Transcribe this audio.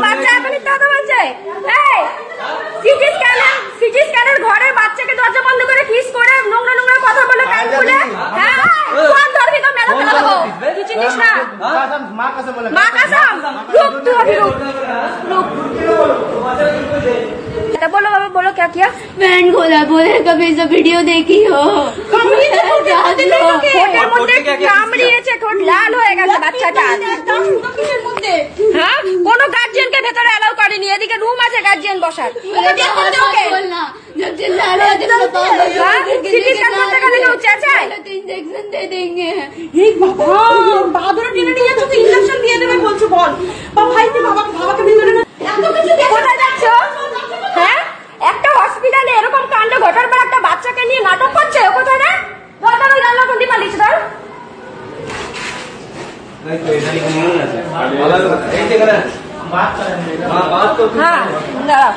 বাচ্চা এখনই কথা বলছে। সিটি স্ক্যানের ঘরে বাচ্চাকে দরজা বন্ধ করে কিস করে নোংরা নোংরা কথা বলে কান খুলে। হ্যাঁ কোন ধরবি তো মেলা ফেলাবো তুই চিনিস না। মা কাসম রুক তুই अभी रुक। बोलो बाबा बोलो क्या किया। बैंड खोला बोले कभी सब वीडियो देखी हो ঠোঁটের মধ্যে কামড়িয়েছে ঠোঁট লাল হয়ে গেছে বাচ্চাটা। হ্যাঁ কোনো গার্জিয়ানকে ভেতরে অ্যালাউ করেনি এদিকে রুম আছে গার্জিয়ান বসার। इंजेक्शन दे देंगे বাহাদুর টেনে নিয়ে যাচ্ছ তো ইনজেকশন দিয়ে দেবে বলছো বল ভাই তুই বাবাকে ভিতরে না এত কিছু কোথায় যাচ্ছ। হ্যাঁ একটা হসপিটালে এরকম কাণ্ড ঘটার পর একটা বাচ্চাকে নিয়ে নাটক করছে কোথায় রে দরকার ওই জানলা কোনটি পালিয়েছে ধর। হ্যাঁ দাঁড়াও।